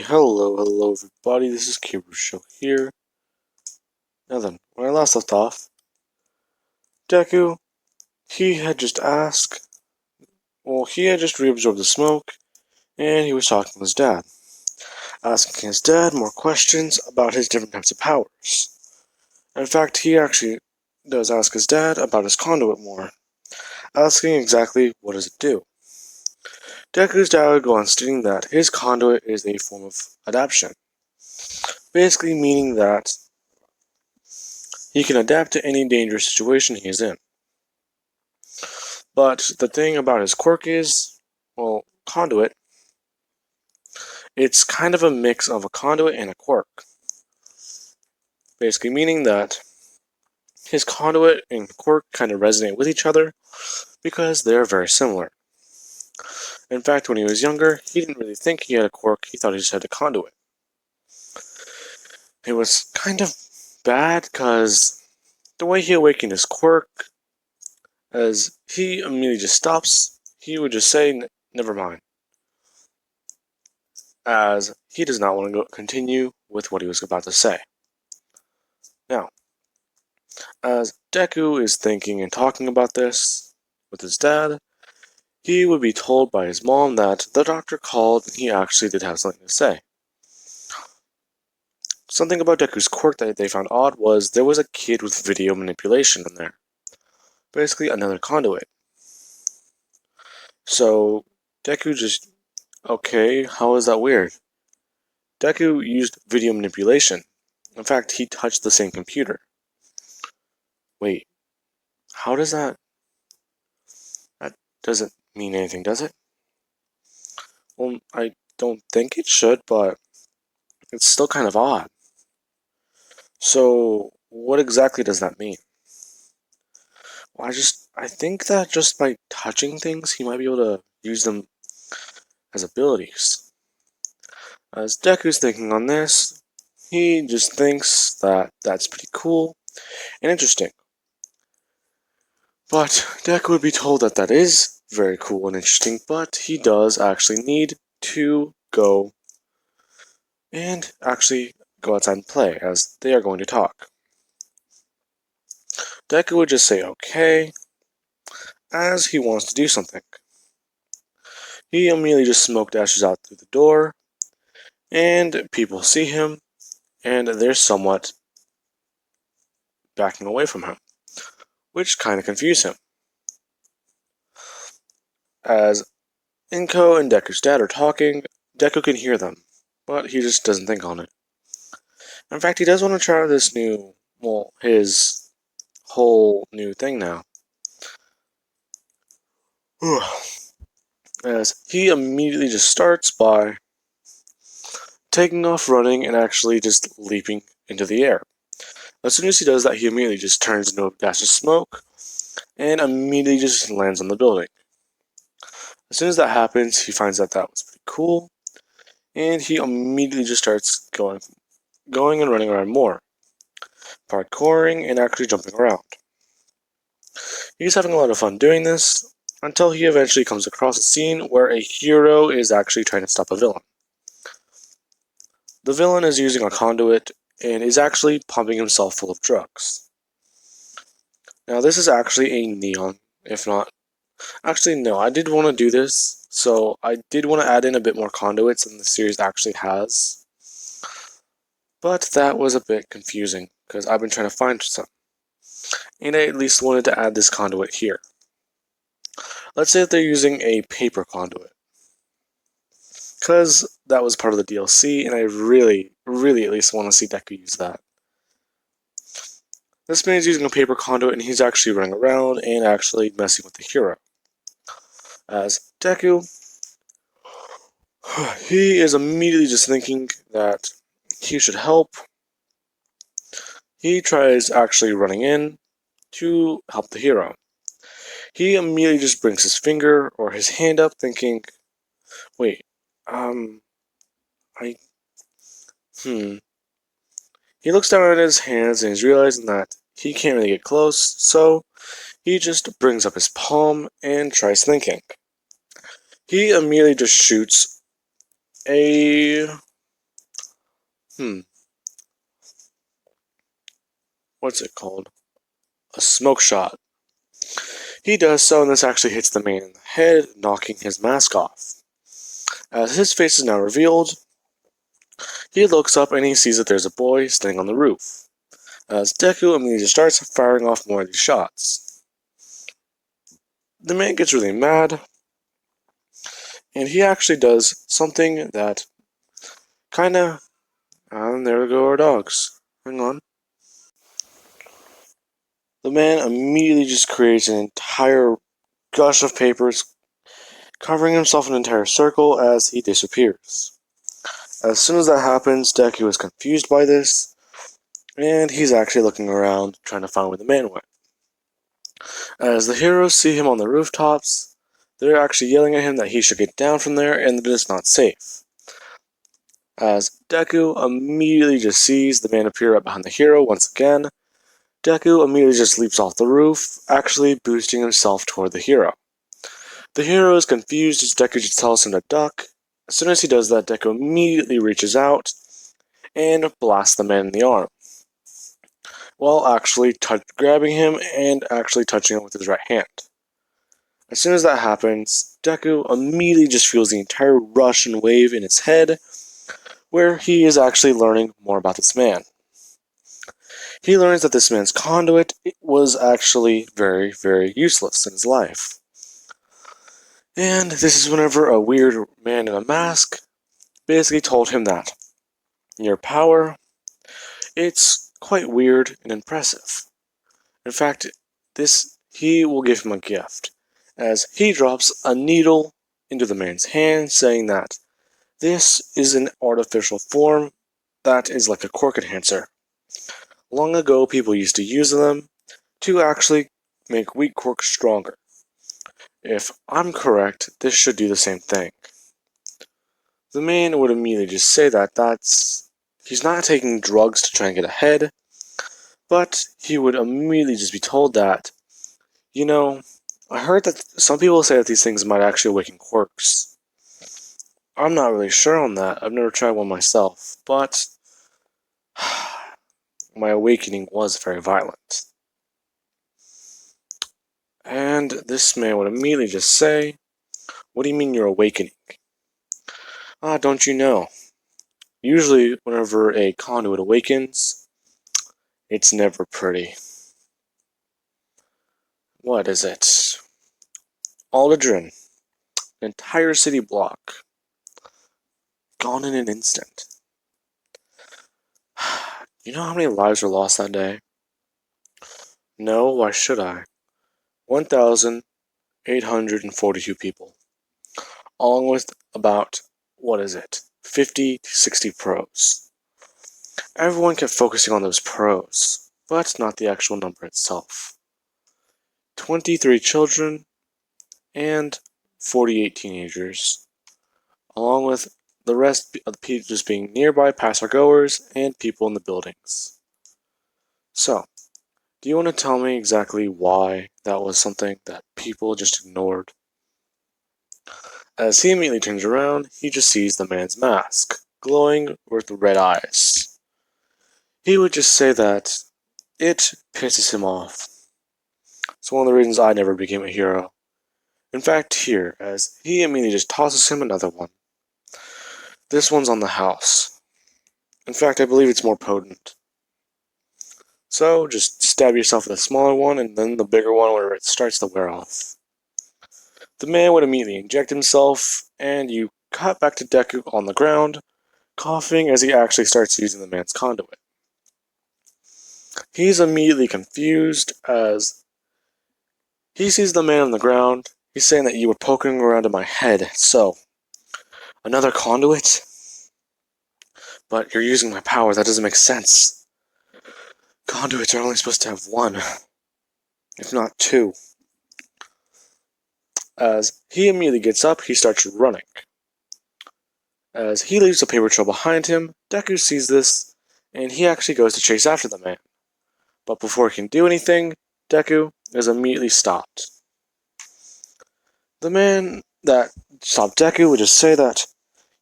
Hello everybody, this is Kibru Show here. Now then, when I last left off, Deku, he had just reabsorbed the smoke, and he was talking to his dad, asking his dad more questions about his different types of powers. In fact, he actually does ask his dad about his conduit more, asking exactly what does it do. Deku's dad would go on stating that his conduit is a form of adaptation, basically meaning that he can adapt to any dangerous situation he is in. But the thing about his quirk is, well, conduit, it's kind of a mix of a conduit and a quirk. Basically meaning that his conduit and quirk kind of resonate with each other because they're very similar. In fact, when he was younger, he didn't really think he had a quirk, he thought he just had a conduit. It was kind of bad because the way he awakened his quirk, as he immediately just stops, he would just say, never mind. As he does not want to continue with what he was about to say. Now, as Deku is thinking and talking about this with his dad, he would be told by his mom that the doctor called and he actually did have something to say. Something about Deku's quirk that they found odd was there was a kid with video manipulation in there. Basically, another conduit. So, Deku just, okay, how is that weird? Deku used video manipulation. In fact, he touched the same computer. Wait, how does that... That doesn't mean anything, does it? Well, I don't think it should, but it's still kind of odd. So, what exactly does that mean? Well, I think that just by touching things, he might be able to use them as abilities. As Deku's thinking on this, he just thinks that that's pretty cool and interesting. But Deku would be told that that is very cool and interesting, but he does actually need to go and actually go outside and play, as they are going to talk. Deku would just say okay, as he wants to do something. He immediately just smoke dashes out through the door, and people see him, and they're somewhat backing away from him, which kind of confused him. As Inko and Deku's dad are talking, Deku can hear them, but he just doesn't think on it. In fact, he does want to try this new, well, his whole new thing now. As he immediately just starts by taking off running and actually just leaping into the air. As soon as he does that, he immediately just turns into a dash of smoke and immediately just lands on the building. As soon as that happens, he finds that that was pretty cool, and he immediately just starts going and running around more, parkouring and actually jumping around. He's having a lot of fun doing this, until he eventually comes across a scene where a hero is actually trying to stop a villain. The villain is using a conduit and is actually pumping himself full of drugs. Now this is actually a neon, if not... Actually no, I did want to do this, so I did want to add in a bit more conduits than the series actually has. But that was a bit confusing, because I've been trying to find some. And I at least wanted to add this conduit here. Let's say that they're using a paper conduit, because that was part of the DLC, and I really at least want to see Deku use that. This man's using a paper conduit, and he's actually running around and actually messing with the hero. As Deku, he is immediately just thinking that he should help. He tries actually running in to help the hero. He immediately just brings his finger or his hand up thinking, wait, He looks down at his hands and he's realizing that he can't really get close, so he just brings up his palm and tries thinking. He immediately just shoots a What's it called? A smoke shot. He does so, and this actually hits the man in the head, knocking his mask off. As his face is now revealed, he looks up and he sees that there's a boy standing on the roof. As Deku immediately starts firing off more of these shots. The man gets really mad, and he actually does something that kinda... And there go our dogs. Hang on. The man immediately just creates an entire gush of papers, covering himself in an entire circle as he disappears. As soon as that happens, Deku is confused by this, and he's actually looking around, trying to find where the man went. As the heroes see him on the rooftops, they're actually yelling at him that he should get down from there and that it's not safe. As Deku immediately just sees the man appear right behind the hero once again, Deku immediately just leaps off the roof, actually boosting himself toward the hero. The hero is confused as Deku just tells him to duck. As soon as he does that, Deku immediately reaches out and blasts the man in the arm, while actually grabbing him and actually touching him with his right hand. As soon as that happens, Deku immediately just feels the entire rush and wave in his head, where he is actually learning more about this man. He learns that this man's conduit was actually very, very useless in his life. And this is whenever a weird man in a mask basically told him that your power, it's quite weird and impressive. In fact, he will give him a gift, as he drops a needle into the man's hand, saying that this is an artificial form that is like a quirk enhancer. Long ago, people used to use them to actually make weak quirks stronger. If I'm correct, this should do the same thing. The man would immediately just say that he's not taking drugs to try and get ahead, but he would immediately just be told that, I heard that some people say that these things might actually awaken quirks. I'm not really sure on that. I've never tried one myself, but my awakening was very violent. And this man would immediately just say, "What do you mean you're awakening?" Don't you know? Usually, whenever a conduit awakens, it's never pretty. What is it? Aldrin, an entire city block, gone in an instant. You know how many lives were lost that day? No, why should I? 1,842 people, along with about, 50 to 60 pros. Everyone kept focusing on those pros, but not the actual number itself. 23 children and 48 teenagers, along with the rest of the people just being nearby passergoers and people in the buildings. So, do you want to tell me exactly why that was something that people just ignored? As he immediately turns around, he just sees the man's mask, glowing with red eyes. He would just say that it pisses him off. It's one of the reasons I never became a hero. In fact, here, as he immediately just tosses him another one. This one's on the house. In fact, I believe it's more potent. So, just stab yourself with a smaller one, and then the bigger one where it starts to wear off. The man would immediately inject himself, and you cut back to Deku on the ground, coughing as he actually starts using the man's conduit. He's immediately confused as he sees the man on the ground. He's saying that you were poking around in my head, so another conduit? But you're using my power, that doesn't make sense. Conduits are only supposed to have one, if not two. As he immediately gets up, he starts running. As he leaves a paper trail behind him, Deku sees this, and he actually goes to chase after the man. But before he can do anything, Deku is immediately stopped. The man that stopped Deku would just say that,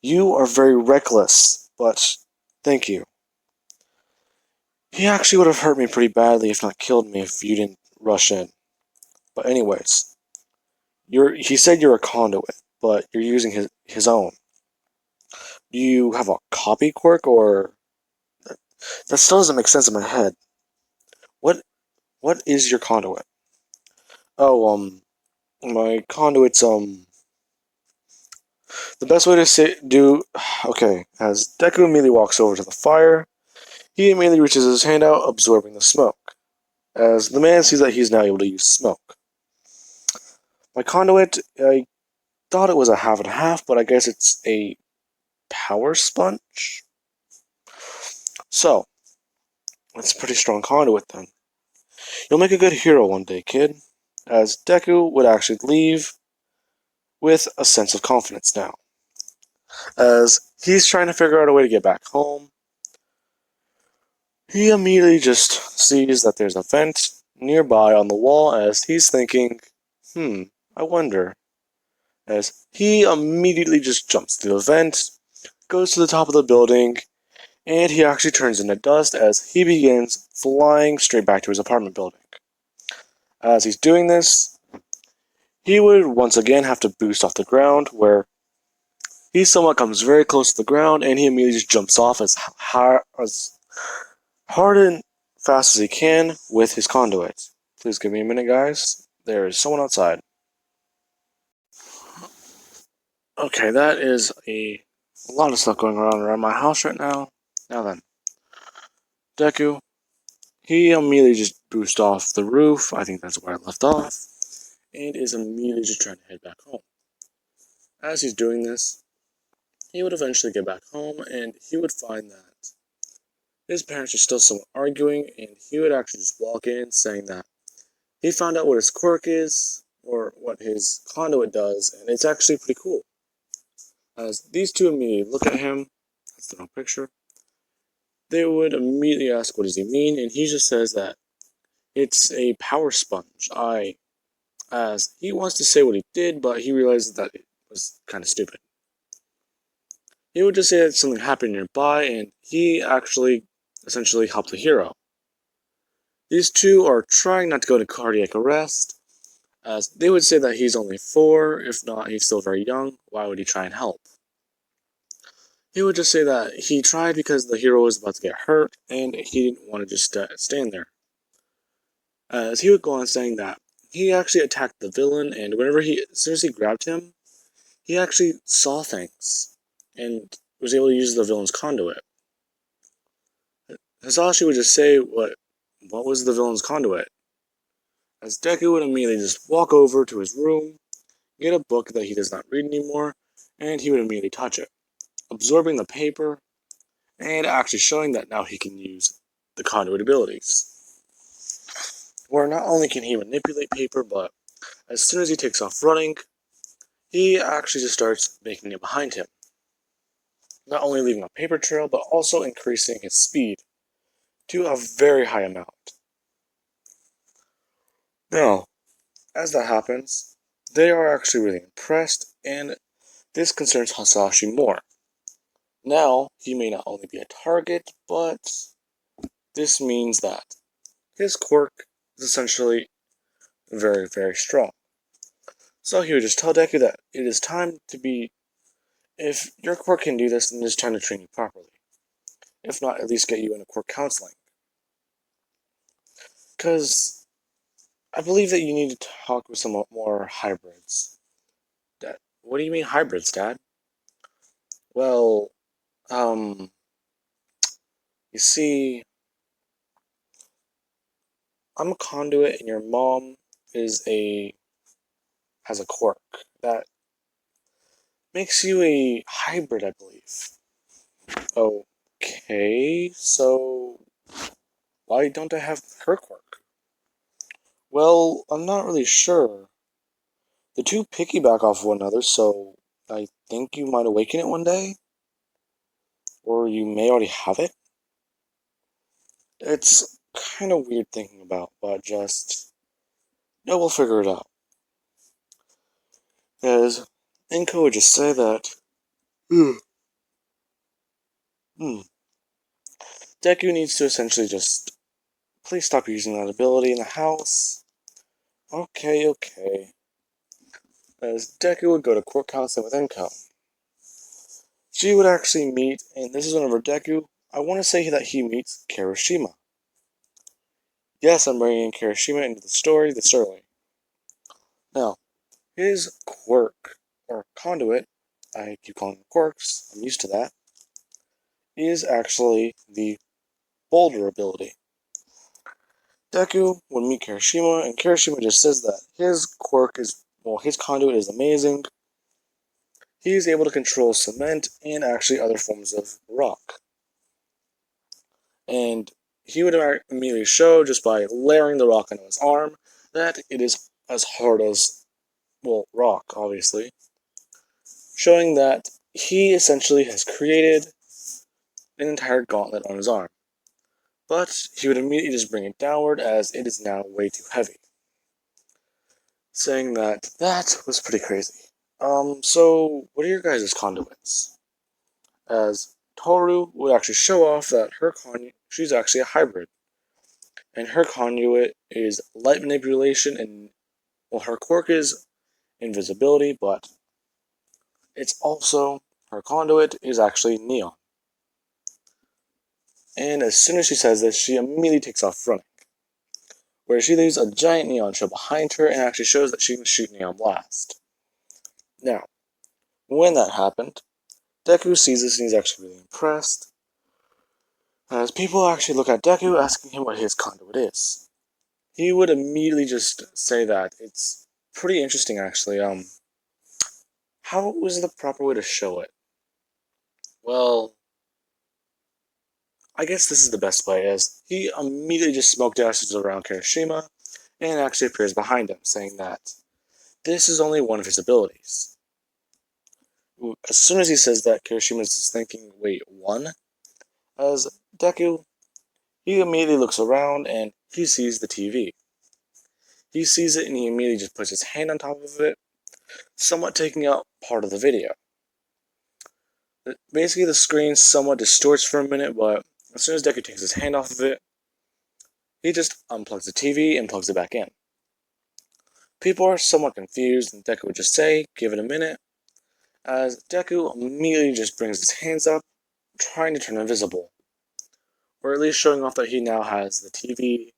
"You are very reckless, but Thank you. He actually would have hurt me pretty badly if not killed me if you didn't rush in. But anyways, he said you're a conduit, but you're using his own. Do you have a copy quirk or that still doesn't make sense in my head. What what is your conduit? Oh, my conduit's the best way to say do okay, as Deku immediately walks over to the fire, he immediately reaches his hand out, absorbing the smoke. As the man sees that he's now able to use smoke. My conduit, I thought it was a half and half, but I guess it's a power sponge. So, it's a pretty strong conduit then. You'll make a good hero one day, kid. As Deku would actually leave with a sense of confidence now. As he's trying to figure out a way to get back home, he immediately just sees that there's a vent nearby on the wall as he's thinking, I wonder. As he immediately just jumps through the vent, goes to the top of the building, and he actually turns into dust as he begins flying straight back to his apartment building. As he's doing this, he would once again have to boost off the ground, where he somewhat comes very close to the ground, and he immediately just jumps off as hard and fast as he can with his conduit. Please give me a minute, guys. There is someone outside. Okay, that is a lot of stuff going on around my house right now. Now then, Deku, he immediately just boosts off the roof. I think that's where I left off. And is immediately just trying to head back home. As he's doing this, he would eventually get back home and he would find that his parents are still somewhat arguing, and he would actually just walk in saying that he found out what his quirk is, or what his conduit does, and it's actually pretty cool. As these two immediately look at him, that's the wrong picture, they would immediately ask what does he mean, and he just says that it's a power sponge. As he wants to say what he did, but he realizes that it was kind of stupid. He would just say that something happened nearby, and he actually essentially helped the hero. These two are trying not to go into cardiac arrest, as they would say that he's only 4, if not, he's still very young, why would he try and help? He would just say that he tried because the hero was about to get hurt, and he didn't want to just stand there. As he would go on saying that he actually attacked the villain, and as soon as he grabbed him, he actually saw things, and was able to use the villain's conduit. Hisashi would just say, what was the villain's conduit? As Deku would immediately just walk over to his room, get a book that he does not read anymore, and he would immediately touch it, absorbing the paper, and actually showing that now he can use the conduit abilities. Where not only can he manipulate paper, but as soon as he takes off running, he actually just starts making it behind him. Not only leaving a paper trail, but also increasing his speed to a very high amount. Now, as that happens, they are actually really impressed, and this concerns Hasashi more. Now, he may not only be a target, but this means that his quirk is essentially very, very strong. So he would just tell Deku that it is time to be, if your quirk can do this, then it is time to train you properly. If not, at least get you into quirk counseling. Because I believe that you need to talk with some more hybrids. Dad, what do you mean hybrids, Dad? Well, you see, I'm a conduit and your mom has a quirk that makes you a hybrid, I believe. Okay, so why don't I have her quirk? Well, I'm not really sure. The two piggyback off one another, so I think you might awaken it one day. Or you may already have it. It's kind of weird thinking about, but we'll figure it out. As Inko would just say that, hmm, Deku needs to essentially just please stop using that ability in the house. Okay. As Deku would go to court counseling with Enko. She would actually meet, and this is whenever Deku, I want to say that he meets Kirishima. Yes, I'm bringing Kirishima into the story this early. Now, his quirk, or conduit, I keep calling them quirks, I'm used to that, is actually the boulder ability. Deku would meet Kirishima, and Kirishima just says that his quirk is, well, his conduit is amazing. He is able to control cement and actually other forms of rock. And he would immediately show, just by layering the rock onto his arm, that it is as hard as, well, rock, obviously. Showing that he essentially has created an entire gauntlet on his arm. But he would immediately just bring it downward as it is now way too heavy. Saying that was pretty crazy. So what are your guys' conduits? As Toru would actually show off that she's actually a hybrid. And her conduit is light manipulation and, well, her quirk is invisibility, but it's also, her conduit is actually neon. And as soon as she says this, she immediately takes off running, where she leaves a giant neon trail behind her and actually shows that she can shoot neon blast. Now, when that happened, Deku sees this and he's actually really impressed, as people actually look at Deku asking him what his conduit is. He would immediately just say that it's pretty interesting actually. How was the proper way to show it? Well, I guess this is the best way, as he immediately just smoke dashes around Kirishima and actually appears behind him, saying that this is only one of his abilities. As soon as he says that, Kirishima is just thinking, wait, one? As Deku, he immediately looks around and he sees the TV. He sees it and he immediately just puts his hand on top of it, somewhat taking out part of the video. Basically, the screen somewhat distorts for a minute, but as soon as Deku takes his hand off of it, he just unplugs the TV and plugs it back in. People are somewhat confused, and Deku would just say, give it a minute, as Deku immediately just brings his hands up, trying to turn invisible. Or at least showing off that he now has the TV,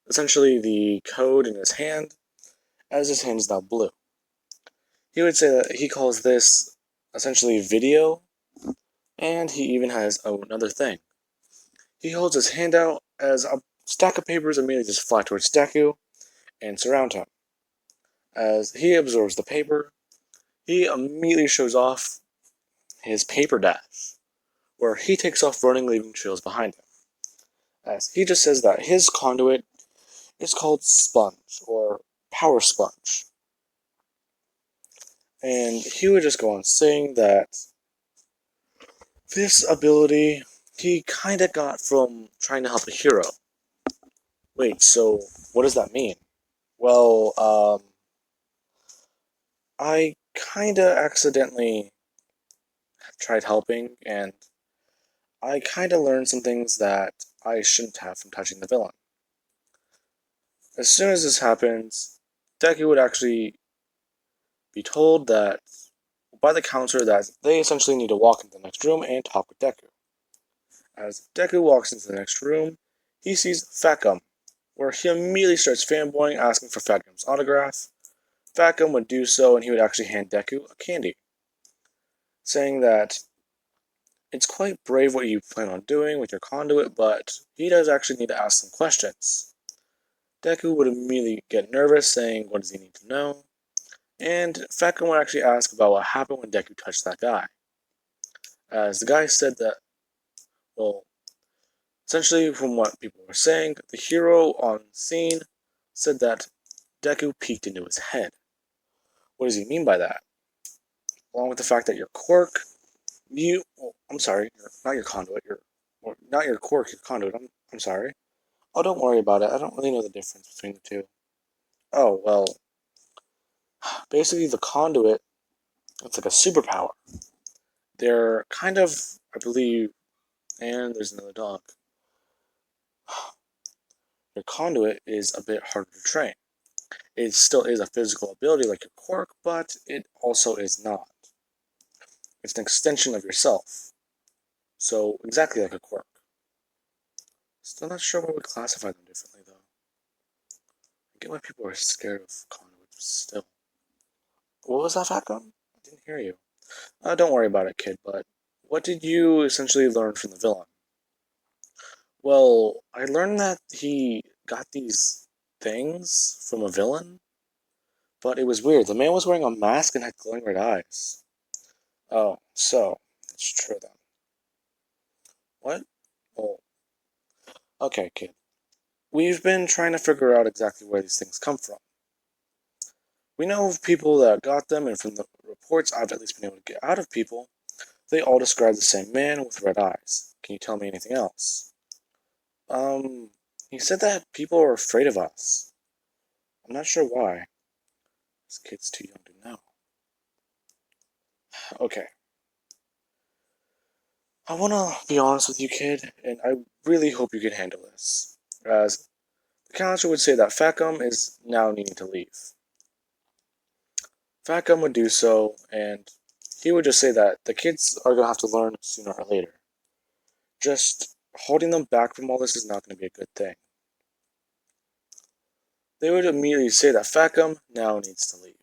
essentially the code in his hand, as his hand is now blue. He would say that he calls this essentially video, and he even has another thing. He holds his hand out as a stack of papers immediately just fly towards Deku and surround him. As he absorbs the paper, he immediately shows off his paper dash, where he takes off running, leaving trails behind him. As he just says that his conduit is called Sponge, or Power Sponge. And he would just go on saying that this ability he kinda got from trying to help a hero. Wait, so what does that mean? Well, I kinda accidentally tried helping, and I kinda learned some things that I shouldn't have from touching the villain. As soon as this happens, Deku would actually be told that, by the counselor, that they essentially need to walk into the next room and talk with Deku. As Deku walks into the next room, he sees Fat Gum, where he immediately starts fanboying, asking for Fat Gum's autograph. Fat Gum would do so, and he would actually hand Deku a candy, saying that it's quite brave what you plan on doing with your conduit, but he does actually need to ask some questions. Deku would immediately get nervous, saying, what does he need to know? And Fat Gum would actually ask about what happened when Deku touched that guy. As the guy said that, well, essentially from what people were saying, the hero on scene said that Deku peeked into his head. What does he mean by that? Along with the fact that your quirk, I'm sorry, not your conduit, not your quirk, your conduit, I'm sorry. Oh, don't worry about it, I don't really know the difference between the two. Oh, well, basically the conduit, it's like a superpower. They're kind of, I believe, and there's another dog. your conduit is a bit harder to train. It still is a physical ability like your quirk, but it also is not. It's an extension of yourself. So, exactly like a quirk. Still not sure why we classify them differently, though. I get why people are scared of conduits still. What was that, Fatcom? I didn't hear you. Don't worry about it, kid, but what did you essentially learn from the villain? Well, I learned that he got these things from a villain, but it was weird. The man was wearing a mask and had glowing red eyes. Oh, so, it's true then. What? Oh, okay, kid. We've been trying to figure out exactly where these things come from. We know of people that got them, and from the reports I've at least been able to get out of people, they all describe the same man with red eyes. Can you tell me anything else? Um, he said that people are afraid of us. I'm not sure why. This kid's too young to know. Okay. I wanna be honest with you, kid, and I really hope you can handle this. As the counselor would say that Facum is now needing to leave. Facum would do so, and he would just say that the kids are gonna have to learn sooner or later. Just holding them back from all this is not gonna be a good thing. They would immediately say that Facum now needs to leave.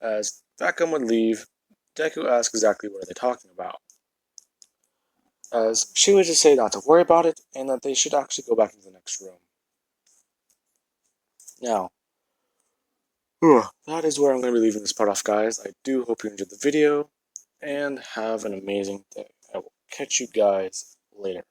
As Facum would leave, Deku asked exactly what are they talking about. As she would just say not to worry about it, and that they should actually go back into the next room. Now, that is where I'm going to be leaving this part off, guys. I do hope you enjoyed the video, and have an amazing day. I will catch you guys later.